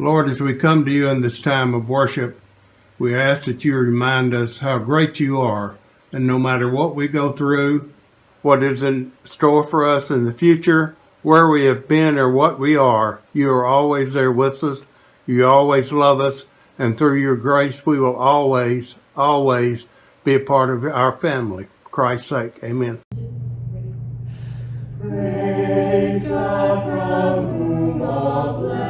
Lord, as we come to you in this time of worship, we ask that you remind us how great you are. And no matter what we go through, what is in store for us in the future, where we have been or what we are, you are always there with us. You always love us. And through your grace, we will always, always be a part of our family. For Christ's sake, amen. Praise God from whom all blessings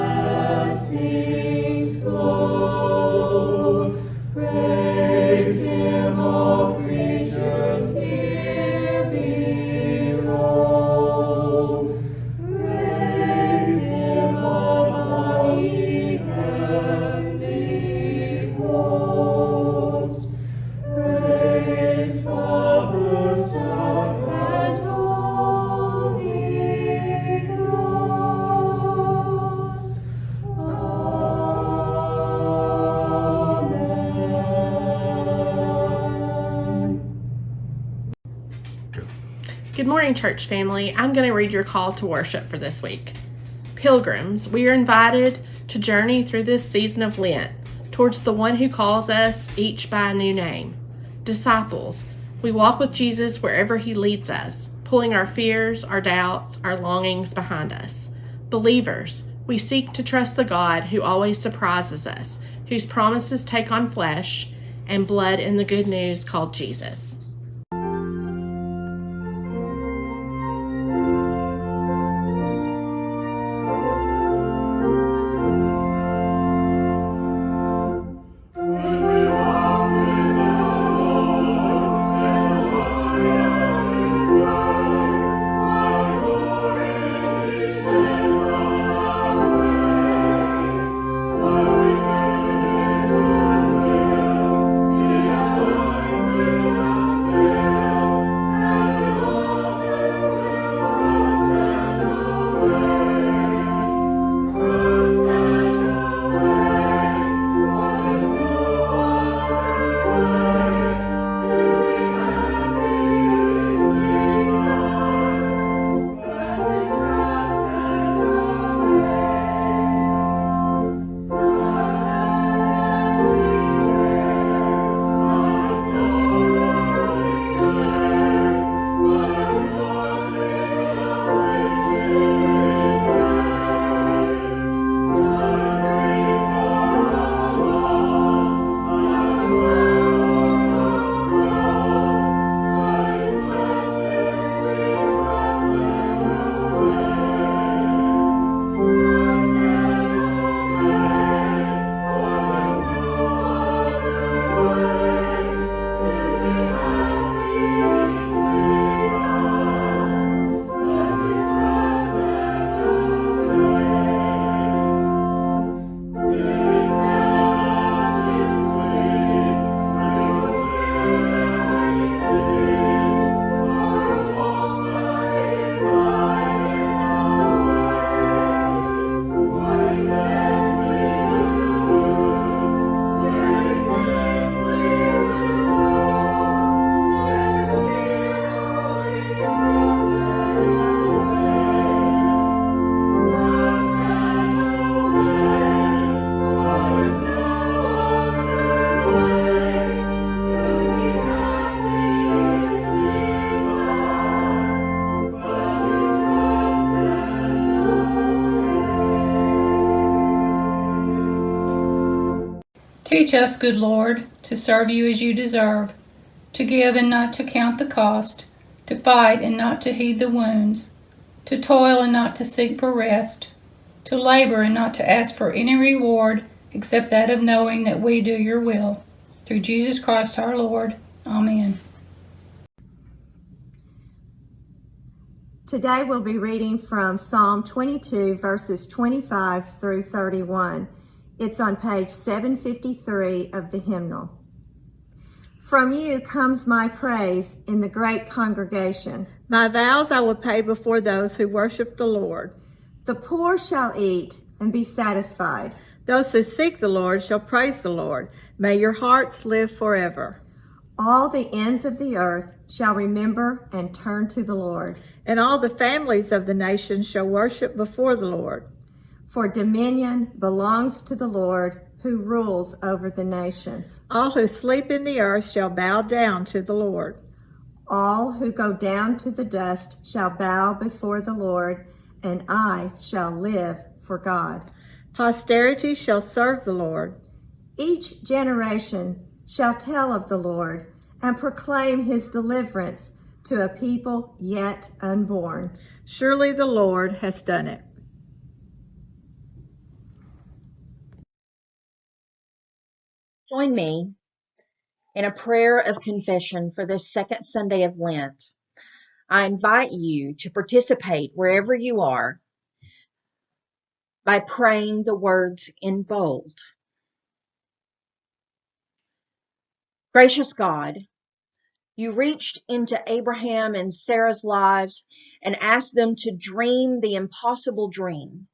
flow. Praise him, all creatures here below. Praise him, all mighty heavenly hosts. Praise Father, Son, and Holy Ghost. Amen. Good morning, church family. I'm going to read your call to worship for this week. Pilgrims, we are invited to journey through this season of Lent towards the one who calls us each by a new name. Disciples, we walk with Jesus wherever he leads us, pulling our fears, our doubts, our longings behind us. Believers, we seek to trust the God who always surprises us, whose promises take on flesh and blood in the good news called Jesus. Teach us, good Lord, to serve you as you deserve, to give and not to count the cost, to fight and not to heed the wounds, to toil and not to seek for rest, to labor and not to ask for any reward except that of knowing that we do your will. Through Jesus Christ our Lord. Amen. Today we'll be reading from Psalm 22, verses 25 through 31. It's on page 753 of the hymnal. From you comes my praise in the great congregation. My vows I will pay before those who worship the Lord. The poor shall eat and be satisfied. Those who seek the Lord shall praise the Lord. May your hearts live forever. All the ends of the earth shall remember and turn to the Lord. And all the families of the nations shall worship before the Lord. For dominion belongs to the Lord, who rules over the nations. All who sleep in the earth shall bow down to the Lord. All who go down to the dust shall bow before the Lord, and I shall live for God. Posterity shall serve the Lord. Each generation shall tell of the Lord and proclaim his deliverance to a people yet unborn. Surely the Lord has done it. Join me in a prayer of confession for this second Sunday of Lent. I invite you to participate wherever you are by praying the words in bold. Gracious God, you reached into Abraham and Sarah's lives and asked them to dream the impossible dream,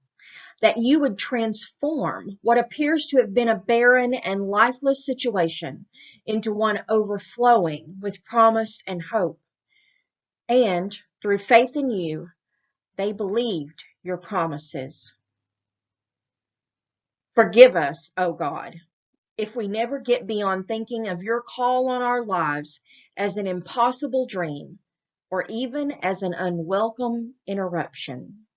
that you would transform what appears to have been a barren and lifeless situation into one overflowing with promise and hope. And through faith in you, they believed your promises. Forgive us, O God, if we never get beyond thinking of your call on our lives as an impossible dream or even as an unwelcome interruption.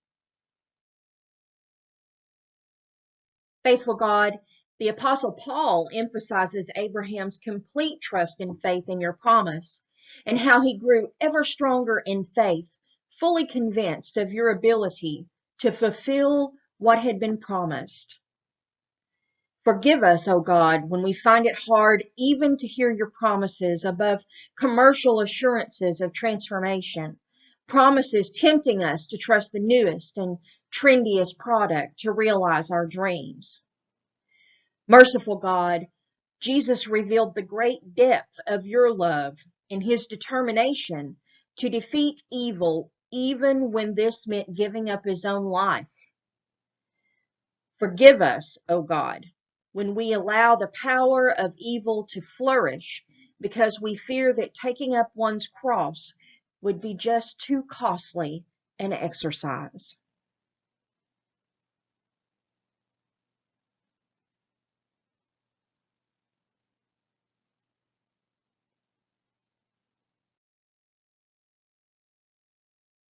Faithful God, the Apostle Paul emphasizes Abraham's complete trust and faith in your promise and how he grew ever stronger in faith, fully convinced of your ability to fulfill what had been promised. Forgive us, O God, when we find it hard even to hear your promises above commercial assurances of transformation, promises tempting us to trust the newest and trendiest product to realize our dreams. Merciful God, Jesus revealed the great depth of your love in his determination to defeat evil even when this meant giving up his own life. Forgive us, O God, when we allow the power of evil to flourish because we fear that taking up one's cross would be just too costly an exercise.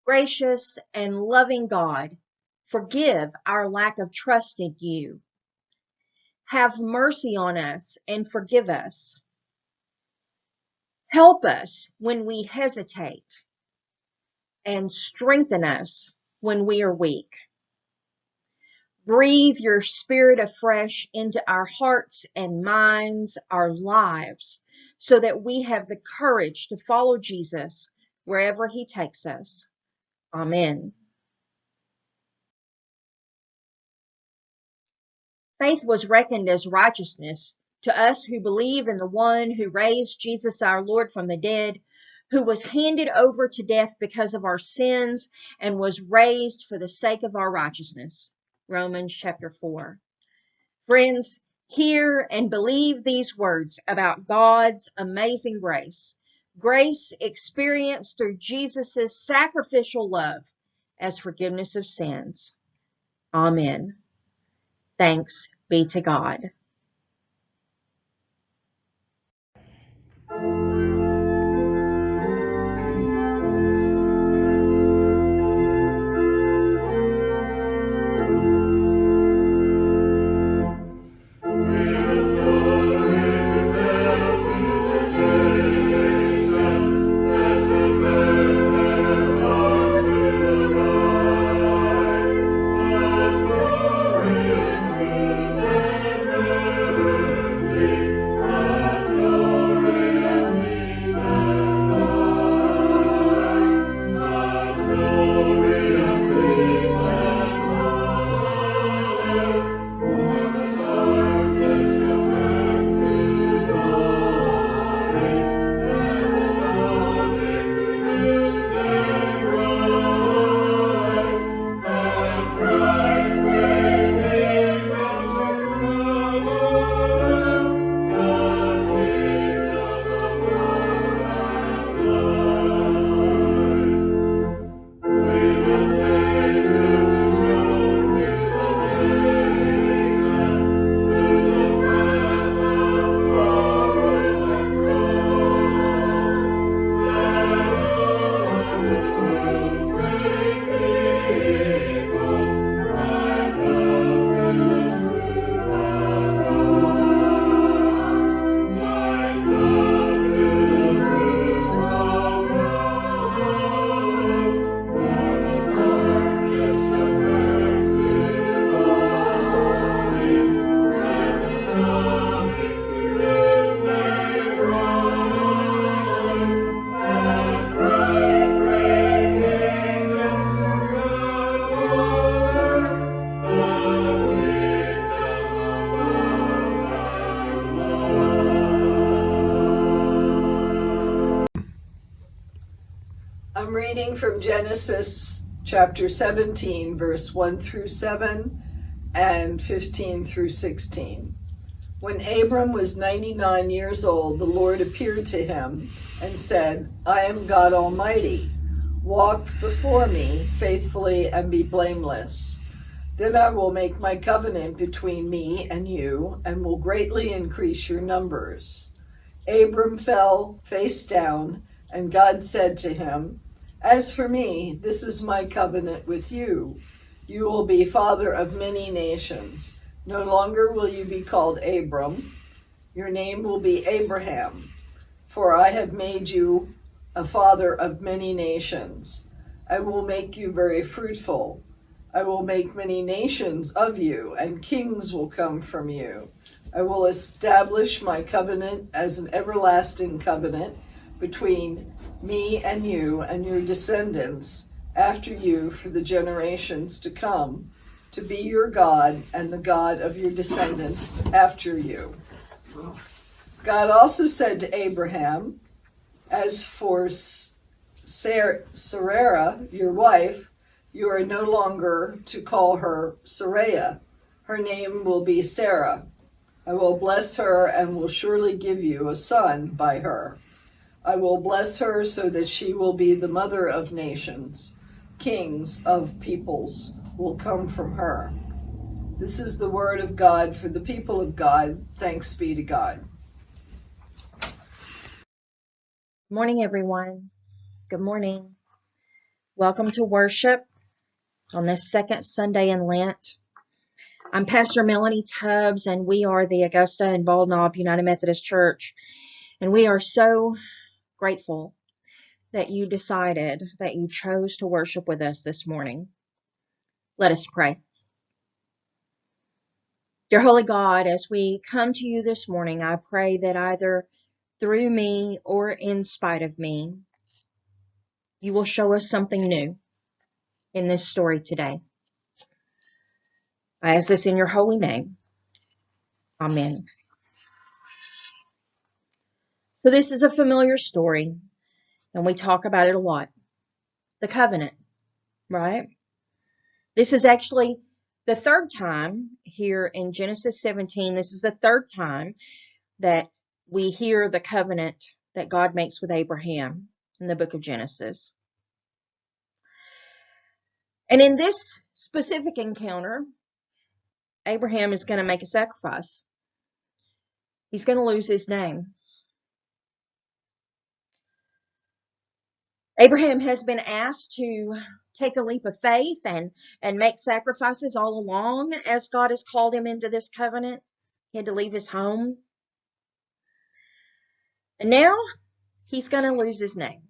Gracious and loving God, forgive our lack of trust in you. Have mercy on us and forgive us. Help us when we hesitate and strengthen us when we are weak. Breathe your spirit afresh into our hearts and minds, our lives, so that we have the courage to follow Jesus wherever he takes us. Amen. Faith was reckoned as righteousness to us who believe in the one who raised Jesus our Lord from the dead, who was handed over to death because of our sins and was raised for the sake of our righteousness. Romans chapter 4. Friends, hear and believe these words about God's amazing grace. Grace experienced through Jesus' sacrificial love as forgiveness of sins. Amen. Thanks be to God. I'm reading from Genesis chapter 17, verse 1 through 7 and 15 through 16. When Abram was 99 years old, the Lord appeared to him and said, I am God Almighty. Walk before me faithfully and be blameless. Then I will make my covenant between me and you and will greatly increase your numbers. Abram fell face down, and God said to him, As for me, this is my covenant with you. You will be father of many nations. No longer will you be called Abram. Your name will be Abraham, for I have made you a father of many nations. I will make you very fruitful. I will make many nations of you, and kings will come from you. I will establish my covenant as an everlasting covenant between me and you and your descendants after you for the generations to come, to be your God and the God of your descendants after you. God also said to Abraham, As for Sarah, your wife, you are no longer to call her Sarai. Her name will be Sarah. I will bless her and will surely give you a son by her. I will bless her so that she will be the mother of nations. Kings of peoples will come from her. This is the word of God for the people of God. Thanks be to God. Morning, everyone. Good morning. Welcome to worship on this second Sunday in Lent. I'm Pastor Melanie Tubbs, and we are the Augusta and Bald Knob United Methodist Church. And we are so grateful that you decided, that you chose to worship with us this morning. Let us pray. Dear Holy God, as we come to you this morning, I pray that either through me or in spite of me, you will show us something new in this story today. I ask this in your holy name. Amen. So this is a familiar story, and we talk about it a lot. The covenant, right? This is actually the third time here in Genesis 17. This is the third time that we hear the covenant that God makes with Abraham in the book of Genesis. And in this specific encounter, Abraham is going to make a sacrifice. He's going to lose his name. Abraham has been asked to take a leap of faith and make sacrifices all along as God has called him into this covenant. He had to leave his home. And now he's going to lose his name.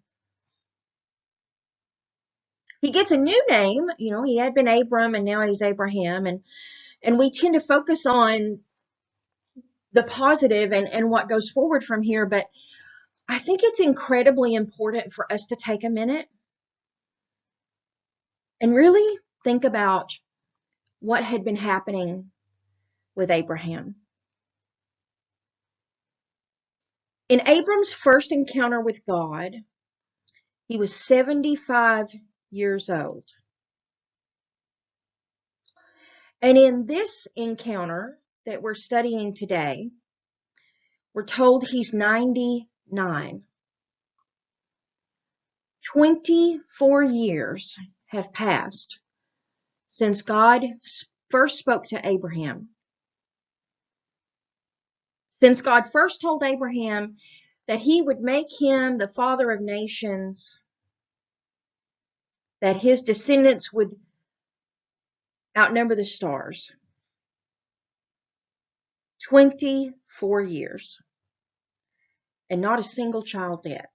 He gets a new name. You know, he had been Abram and now he's Abraham. And we tend to focus on the positive and what goes forward from here. But I think it's incredibly important for us to take a minute and really think about what had been happening with Abraham. In Abram's first encounter with God, he was 75 years old. And in this encounter that we're studying today, we're told he's 99. 24 years have passed since God first spoke to Abraham. Since God first told Abraham that he would make him the father of nations, that his descendants would outnumber the stars. 24 years. And not a single child yet.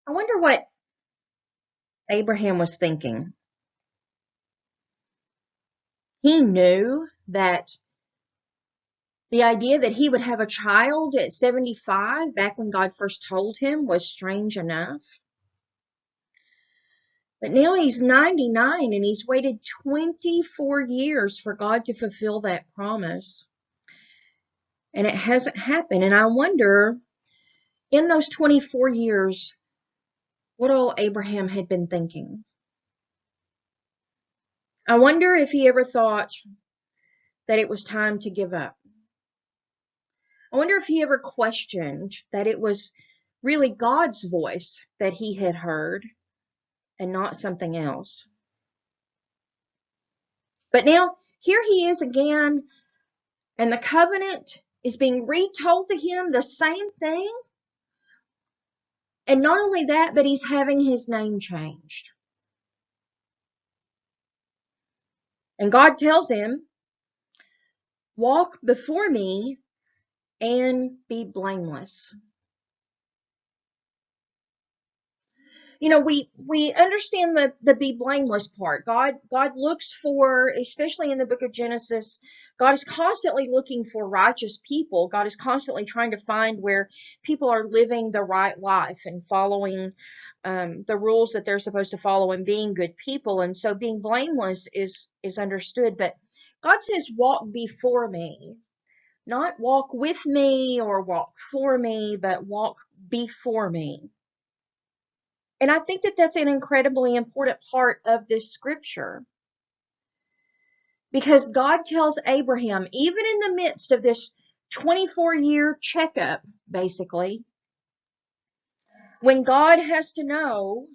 I wonder what Abraham was thinking. He knew that the idea that he would have a child at 75, back when God first told him, was strange enough. But now he's 99 and he's waited 24 years for God to fulfill that promise. And it hasn't happened. And I wonder, in those 24 years, what old Abraham had been thinking. I wonder if he ever thought that it was time to give up. I wonder if he ever questioned that it was really God's voice that he had heard and not something else. But now, here he is again, and the covenant is being retold to him, the same thing. And not only that, but he's having his name changed. And God tells him, walk before me and be blameless. You know, we understand the be blameless part. God looks for, especially in the book of Genesis, God is constantly looking for righteous people. God is constantly trying to find where people are living the right life and following the rules that they're supposed to follow and being good people. And so being blameless is understood. But God says, walk before me. Not walk with me or walk for me, but walk before me. And I think that that's an incredibly important part of this scripture. Because God tells Abraham, even in the midst of this 24-year checkup, basically, when God has to know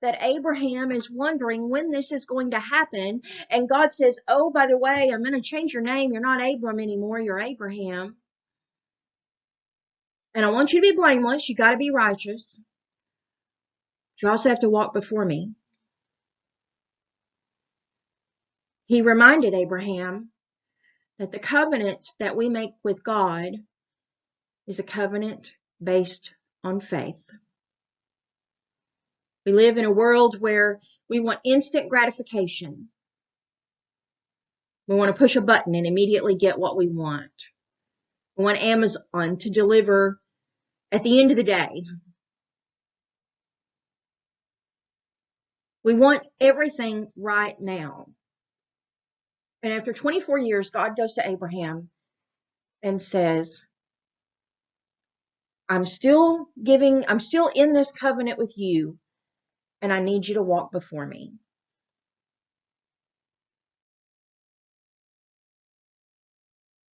that Abraham is wondering when this is going to happen, and God says, oh, by the way, I'm going to change your name. You're not Abram anymore. You're Abraham. And I want you to be blameless. You got to be righteous. You also have to walk before me. He reminded Abraham that the covenant that we make with God is a covenant based on faith. We live in a world where we want instant gratification. We want to push a button and immediately get what we want. We want Amazon to deliver at the end of the day. We want everything right now. And after 24 years, God goes to Abraham and says, I'm still in this covenant with you, and I need you to walk before me.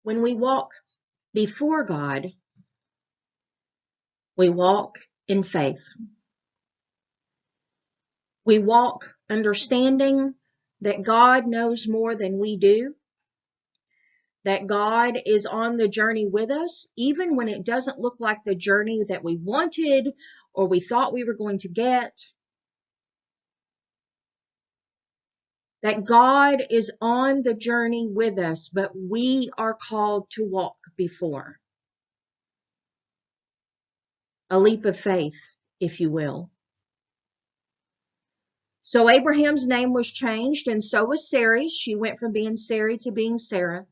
When we walk before God, we walk in faith. We walk understanding that God knows more than we do, that God is on the journey with us, even when it doesn't look like the journey that we wanted or we thought we were going to get. That God is on the journey with us, but we are called to walk before. A leap of faith, if you will. So Abraham's name was changed, and so was Sarah's. She went from being Sarai to being Sarah.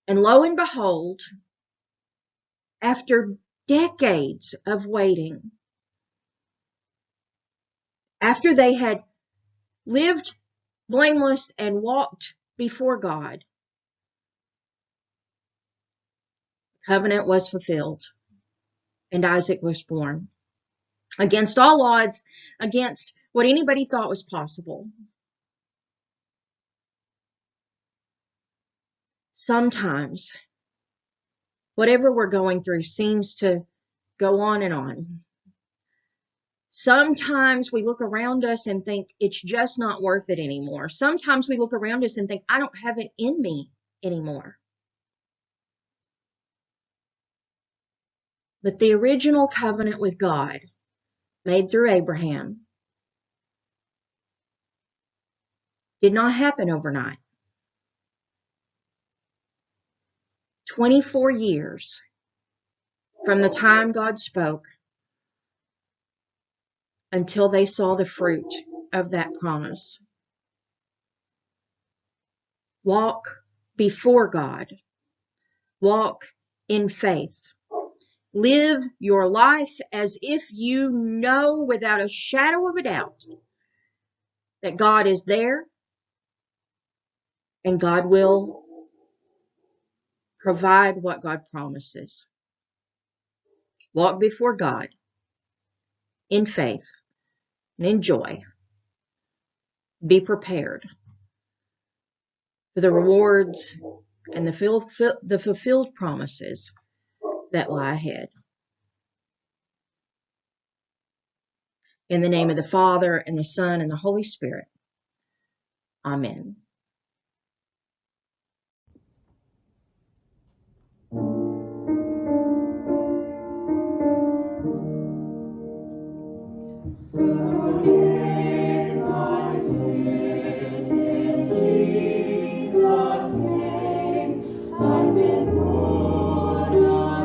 And lo and behold, after decades of waiting, after they had lived blameless and walked before God, covenant was fulfilled, and Isaac was born. Against all odds, against what anybody thought was possible. Sometimes, whatever we're going through seems to go on and on. Sometimes we look around us and think it's just not worth it anymore. Sometimes we look around us and think, I don't have it in me anymore. But the original covenant with God, made through Abraham, did not happen overnight. 24 years from the time God spoke until they saw the fruit of that promise. Walk before God. Walk in faith. Live your life as if you know without a shadow of a doubt that God is there and God will Provide what God promises. Walk before God in faith and in joy. Be prepared for the rewards and the fulfilled promises that lie ahead. In the name of the Father, and the Son, and the Holy Spirit. Amen. Forgive my sin in Jesus' name. I've been born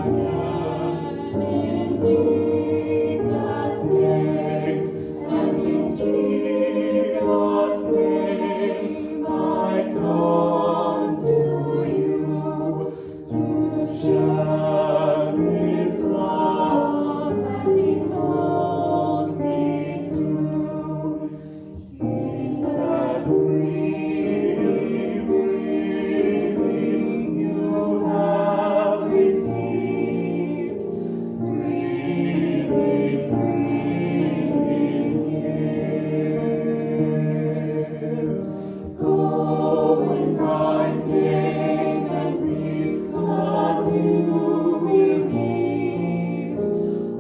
again in Jesus' name, and in Jesus' name I come to you to share His love as He told me to. He said, freely, freely you have received, freely, freely give. Go in thy name, and because you believe,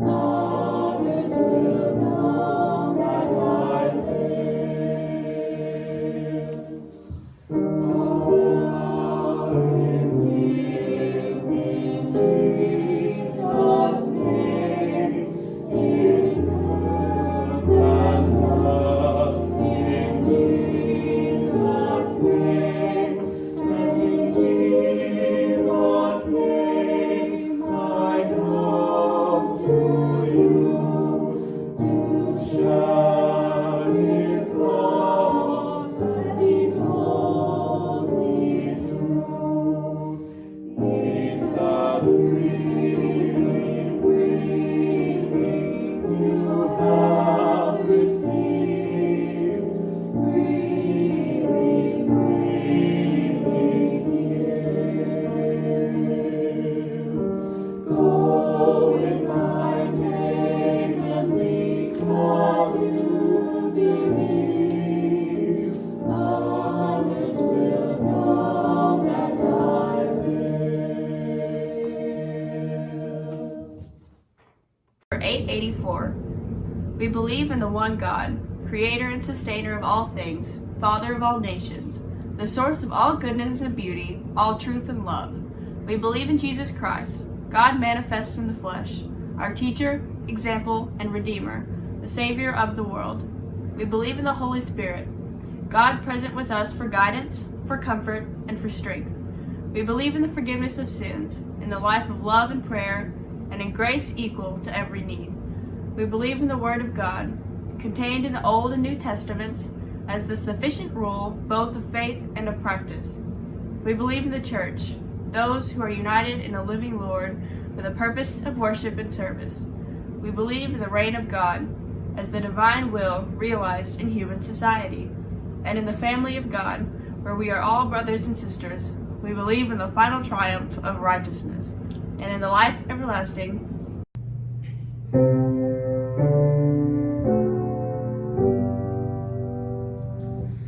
others will know that I live. All power is in Jesus' name, in earth and heaven, in Jesus' name, and in Jesus' name I come to you to share His love as He told me to. He said, freely, freely you have received, freely, freely give. Go in my name, and because you believe, others will know that I live. 884. We believe in the one God, creator and sustainer of all things, Father of all nations, the source of all goodness and beauty, all truth and love. We believe in Jesus Christ, God manifest in the flesh, our teacher, example, and redeemer, the Savior of the world. We believe in the Holy Spirit, God present with us for guidance, for comfort, and for strength. We believe in the forgiveness of sins, in the life of love and prayer, and in grace equal to every need. We believe in the Word of God, contained in the Old and New Testaments, as the sufficient rule both of faith and of practice. We believe in the Church, those who are united in the living Lord for the purpose of worship and service. We believe in the reign of God as the divine will realized in human society, and in the family of God, where we are all brothers and sisters. We believe in the final triumph of righteousness, and in the life everlasting.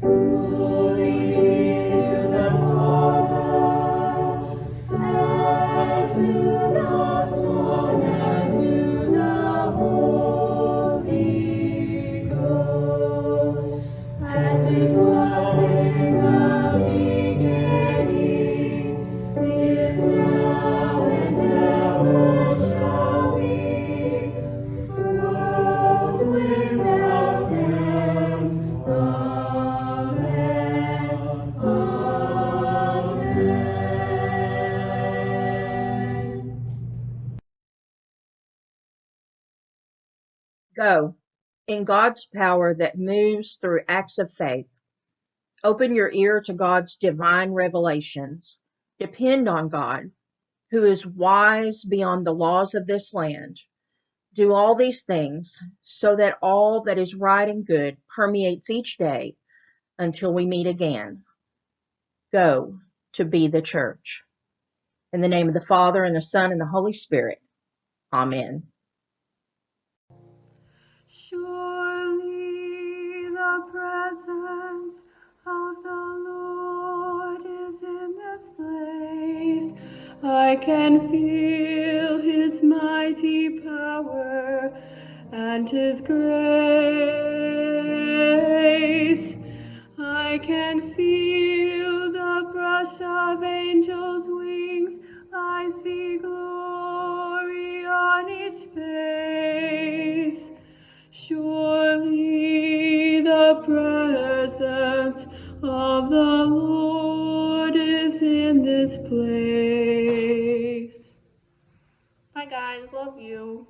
Glory be to the Father, and to the Son, and to the Holy Ghost, as it was in the beginning, is now, and ever shall be, world without end. Amen. Amen. Go in God's power that moves through acts of faith. Open your ear to God's divine revelations. Depend on God, who is wise beyond the laws of this land. Do all these things so that all that is right and good permeates each day until we meet again. Go to be the church. In the name of the Father, and the Son, and the Holy Spirit. Amen. Surely the presence of the Lord is in this place. I can feel his mighty power and his grace. I can feel the brush of angels' wings. I see glory on each face. Surely the presence of the Lord is in this place. Bye guys, love you.